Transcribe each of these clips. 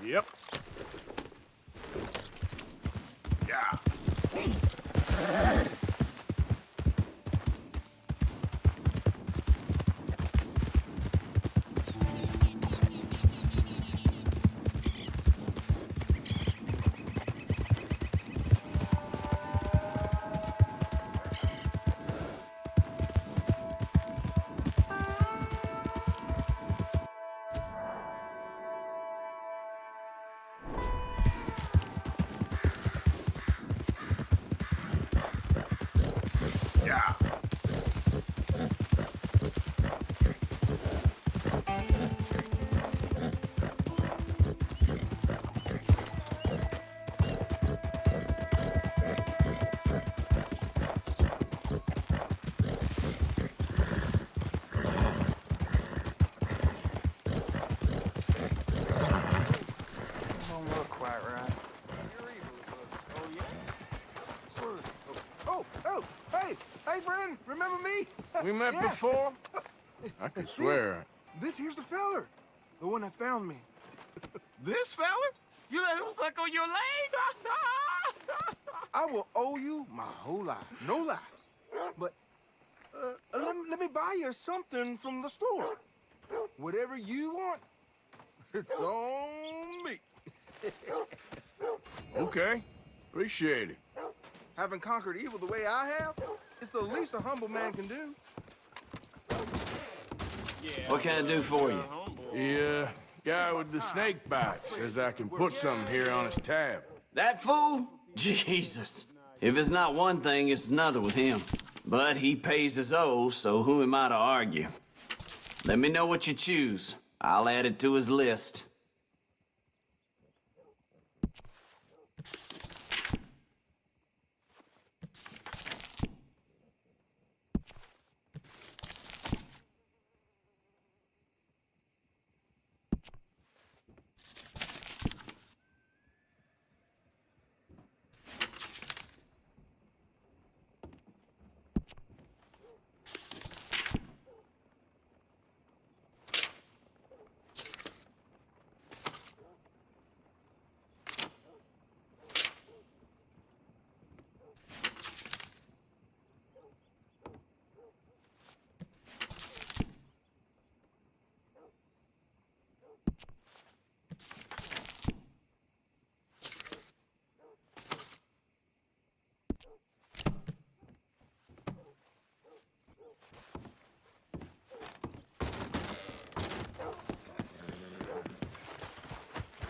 Yep. Yeah. Yeah. Don't look quite right. Oh, yeah? Sure. Oh, hey, friend, remember me? We met Yeah. before? I can swear. This here's the feller. The one that found me. This fella? You let him suck on your leg? I will owe you my whole life. No lie. But, let me buy you something from the store. Whatever you want, it's on me. Okay. Appreciate it. Having conquered evil the way I have, it's the least a humble man can do. What can I do for you? The guy with the snake bite says I can put something here on his tab. That fool? Jesus. If it's not one thing, it's another with him. But he pays his owe, so who am I to argue? Let me know what you choose. I'll add it to his list.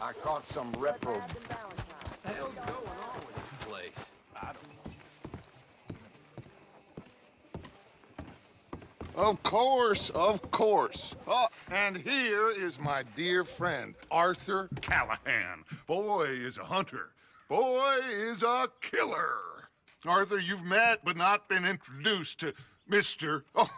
I caught some reprobate. Of course, of course. Oh, and here is my dear friend, Arthur Callahan. Boy is a hunter. Boy is a killer. Arthur, you've met but not been introduced to Mr. Oh,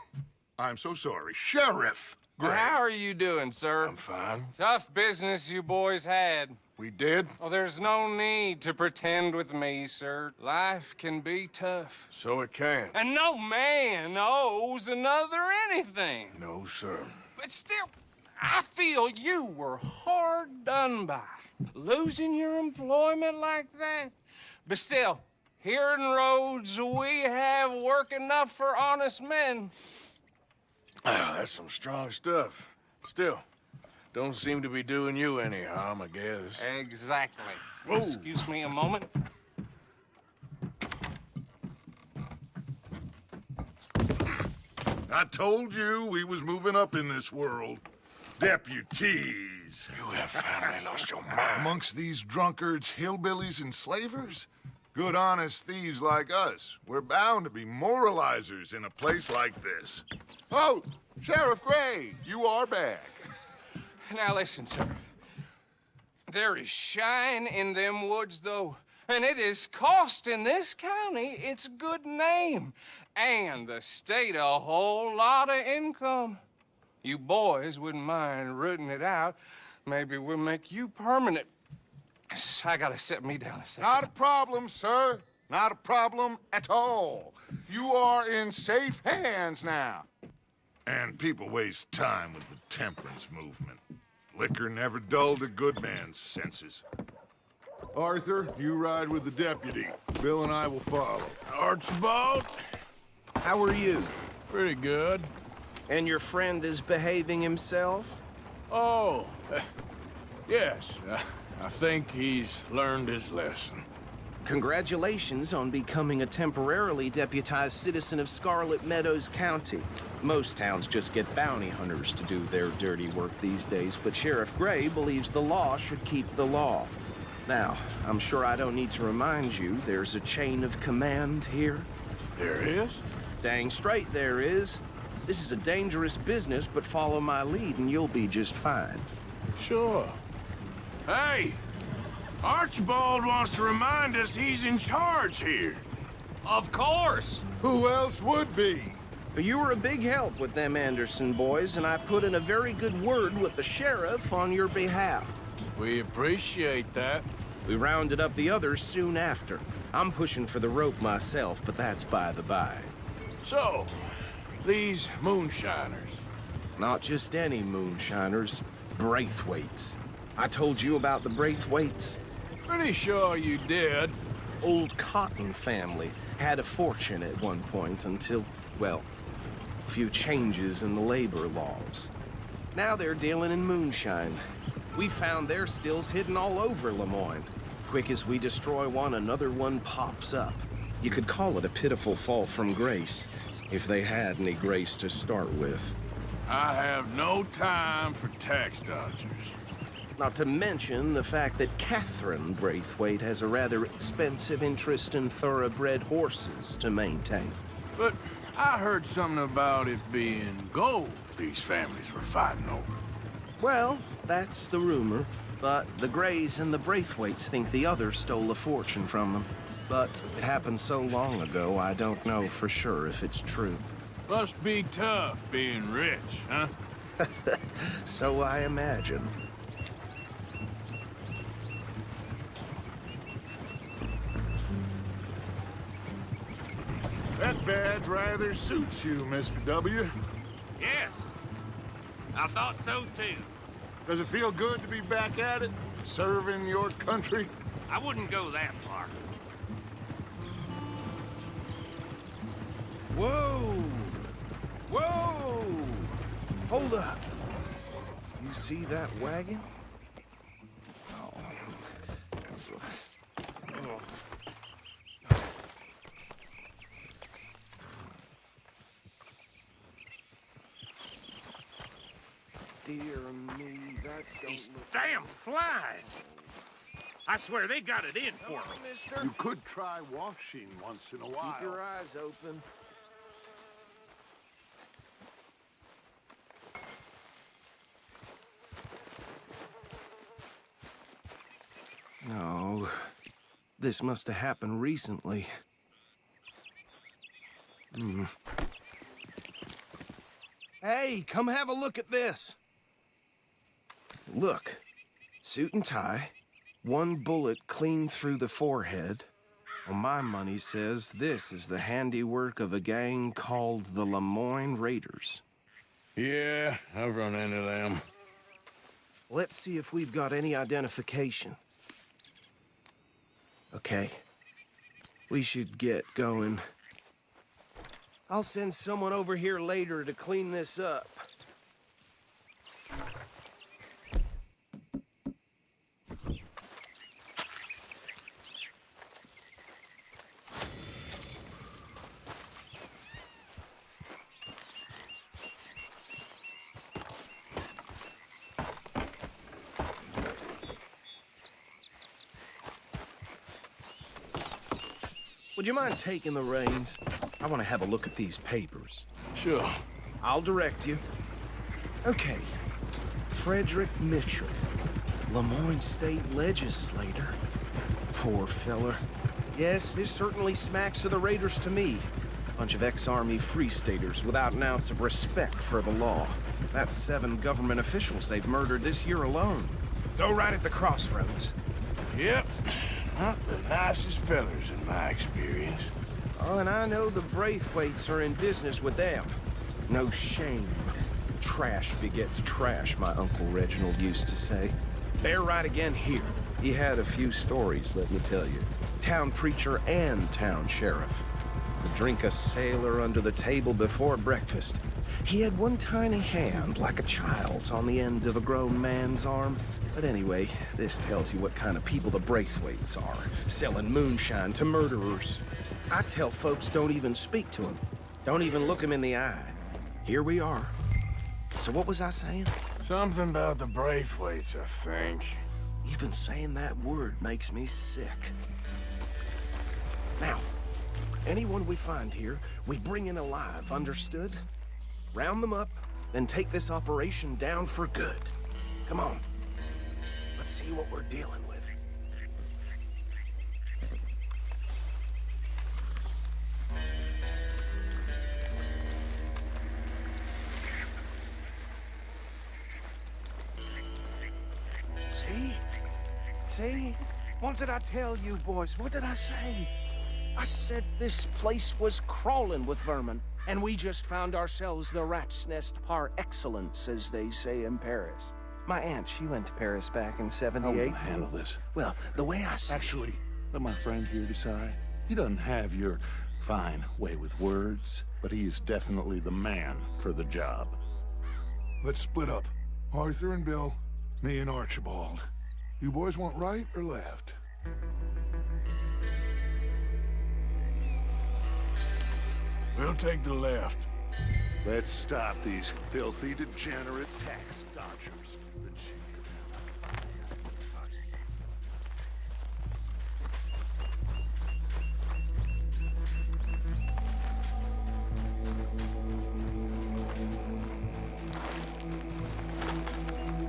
I'm so sorry, Sheriff Gray. How are you doing, sir? I'm fine. Tough business you boys had. We did? Oh, there's no need to pretend with me, sir. Life can be tough. So it can. And no man owes another anything. No, sir. But still, I feel you were hard done by. Losing your employment like that. But still, here in Rhodes, we have work enough for honest men. Ah, that's some strong stuff. Still, don't seem to be doing you any harm, I guess. Exactly. Whoa. Excuse me a moment. I told you we was moving up in this world. Deputies. You have finally lost your mind. Amongst these drunkards, hillbillies, and slavers? Good, honest thieves like us. We're bound to be moralizers in a place like this. Oh, Sheriff Gray, you are back. Now listen, sir. There is shine in them woods, though, and it is costing this county its good name and the state a whole lot of income. You boys wouldn't mind rooting it out. Maybe we'll make you permanent. I gotta sit me down a second. Not a problem, sir. Not a problem at all. You are in safe hands now. And people waste time with the temperance movement. Liquor never dulled a good man's senses. Arthur, you ride with the deputy. Bill and I will follow. Archibald? How are you? Pretty good. And your friend is behaving himself? Oh, yes. I think he's learned his lesson. Congratulations on becoming a temporarily deputized citizen of Scarlet Meadows County. Most towns just get bounty hunters to do their dirty work these days, but Sheriff Gray believes the law should keep the law. Now, I'm sure I don't need to remind you there's a chain of command here. There is? Dang straight there is. This is a dangerous business, but follow my lead and you'll be just fine. Sure. Hey! Archibald wants to remind us he's in charge here. Of course! Who else would be? You were a big help with them Anderson boys, and I put in a very good word with the sheriff on your behalf. We appreciate that. We rounded up the others soon after. I'm pushing for the rope myself, but that's by the by. So, these moonshiners. Not just any moonshiners, Braithwaites. I told you about the Braithwaites. Pretty sure you did. Old Cotton family had a fortune at one point until, well, a few changes in the labor laws. Now they're dealing in moonshine. We found their stills hidden all over Lemoyne. Quick as we destroy one, another one pops up. You could call it a pitiful fall from grace, if they had any grace to start with. I have no time for tax dodgers. Not to mention the fact that Catherine Braithwaite has a rather expensive interest in thoroughbred horses to maintain. But I heard something about it being gold these families were fighting over. Well, that's the rumor. But the Grays and the Braithwaites think the others stole a fortune from them. But it happened so long ago, I don't know for sure if it's true. Must be tough being rich, huh? So I imagine. That badge rather suits you, Mr. W. Yes, I thought so too. Does it feel good to be back at it, serving your country? I wouldn't go that far. Whoa! Whoa! Hold up. You see that wagon? Oh. Dear me, that don't These look... damn flies! I swear they got it in for me. Mister. You could try washing once in a while. Keep your eyes open. No, this must have happened recently. Hey, come have a look at this. Look, suit and tie, one bullet clean through the forehead. Well, my money says this is the handiwork of a gang called the Lemoyne Raiders. Yeah, I've run into them. Let's see if we've got any identification. Okay. We should get going. I'll send someone over here later to clean this up. Would you mind taking the reins? I want to have a look at these papers. Sure. I'll direct you. Okay. Frederick Mitchell, Lemoyne State Legislator. Poor feller. Yes, this certainly smacks of the Raiders to me. Bunch of ex-Army Free Staters without an ounce of respect for the law. That's 7 government officials they've murdered this year alone. Go right at the crossroads. Yep. Not the nicest fellers in my experience. Oh, and I know the Braithwaites are in business with them. No shame. trash begets trash, my Uncle Reginald used to say. Bear right again here. He had a few stories, let me tell you. Town preacher and town sheriff. Would drink a sailor under the table before breakfast. He had one tiny hand, like a child's, on the end of a grown man's arm. But anyway, this tells you what kind of people the Braithwaites are, selling moonshine to murderers. I tell folks don't even speak to him. Don't even look him in the eye. Here we are. So what was I saying? Something about the Braithwaites, I think. Even saying that word makes me sick. Now, anyone we find here, we bring in alive, understood? Round them up, then take this operation down for good. Come on. Let's see what we're dealing with. See? What did I tell you, boys? What did I say? I said this place was crawling with vermin, and we just found ourselves the rat's nest par excellence, as they say in Paris. My aunt, she went to Paris back in '78. I will handle this. Well, the way I see Actually, let my friend here decide. He doesn't have your fine way with words, but he is definitely the man for the job. Let's split up. Arthur and Bill, me and Archibald. You boys want right or left? We'll take the left. Let's stop these filthy, degenerate tax dodgers.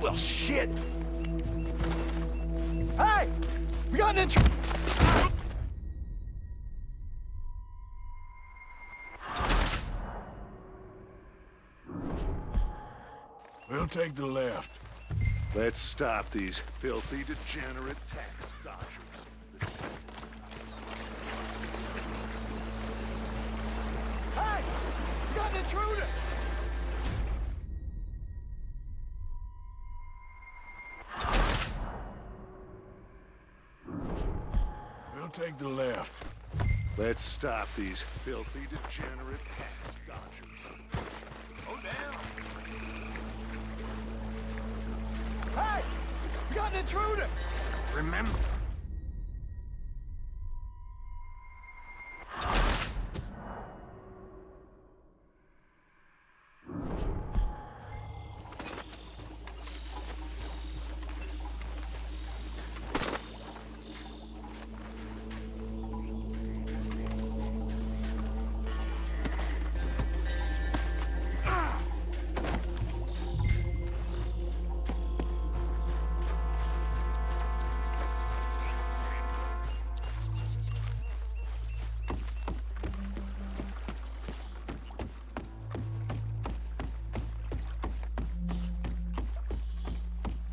Well, shit! Hey! We got an We'll take the left. Let's stop these filthy, degenerate tax dodgers. Hey! We got an intruder! We'll take the left. Let's stop these filthy, degenerate tax dodgers. Go down! Hey! We got an intruder! Remember...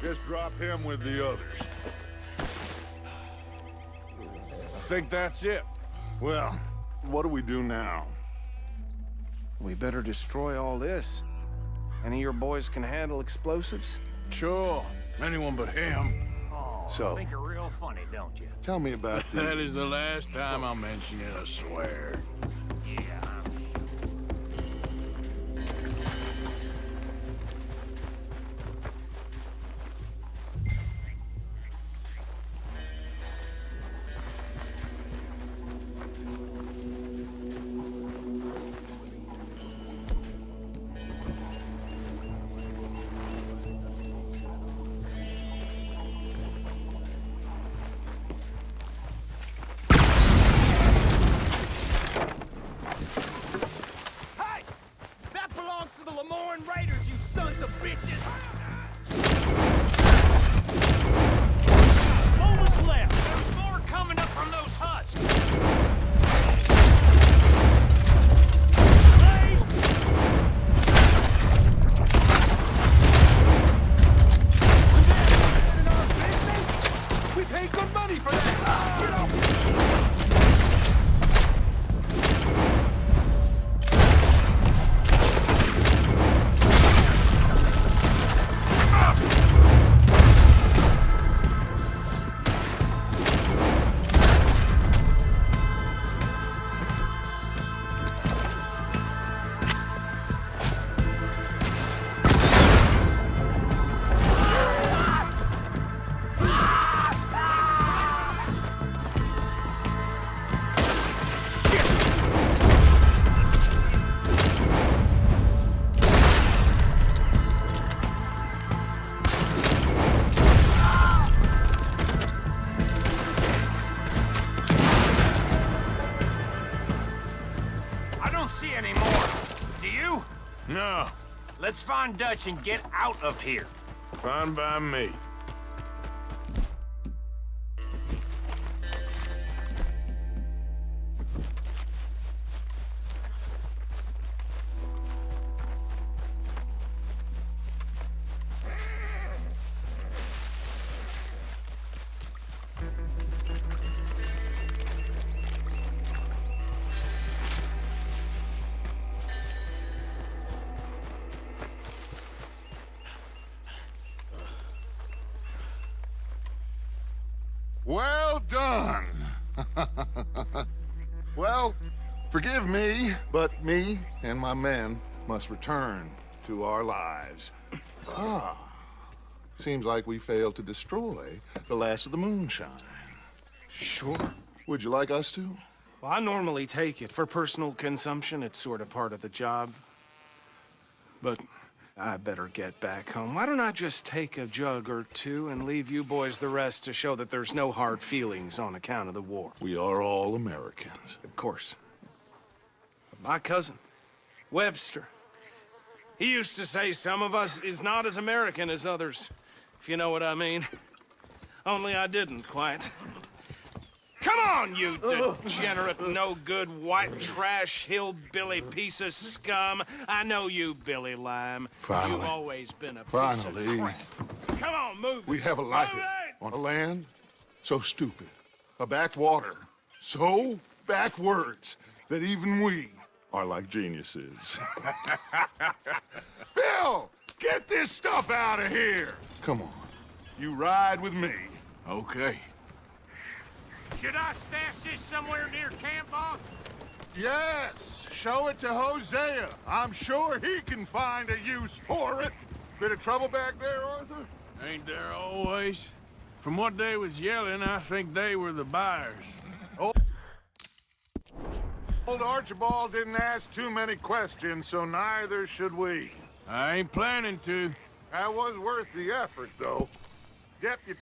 Just drop him with the others. I think that's it. Well, what do we do now? We better destroy all this. Any of your boys can handle explosives? Sure. Anyone but him. Oh, So- you think you're real funny, don't you? Tell me about the... That is the last time I'll mention it, I swear. Yeah. Let's find Dutch and get out of here. Fine by me. Well done. Well, forgive me, but me and my men must return to our lives. Seems like we failed to destroy the last of the moonshine. Sure. Would you like us to? Well, I normally take it. For personal consumption, it's sort of part of the job. But I better get back home. Why don't I just take a jug or two and leave you boys the rest to show that there's no hard feelings on account of the war? We are all Americans. Of course. My cousin, Webster, he used to say some of us is not as American as others, if you know what I mean. Only I didn't quite. Come on, you degenerate, no-good, white trash, hillbilly piece of scum. I know you, Billy Lime. Finally. You've always been a piece Finally. of crap. Come on, move. We have a life All right. on a land so stupid, a backwater so backwards that even we are like geniuses. Bill, get this stuff out of here. Come on, you ride with me. Okay. Should I stash this somewhere near camp, boss? Yes, show it to Hosea. I'm sure he can find a use for it. Bit of trouble back there, Arthur? Ain't there always? From what they was yelling, I think they were the buyers. Old Archibald didn't ask too many questions, so neither should we. I ain't planning to. That was worth the effort, though. Deputy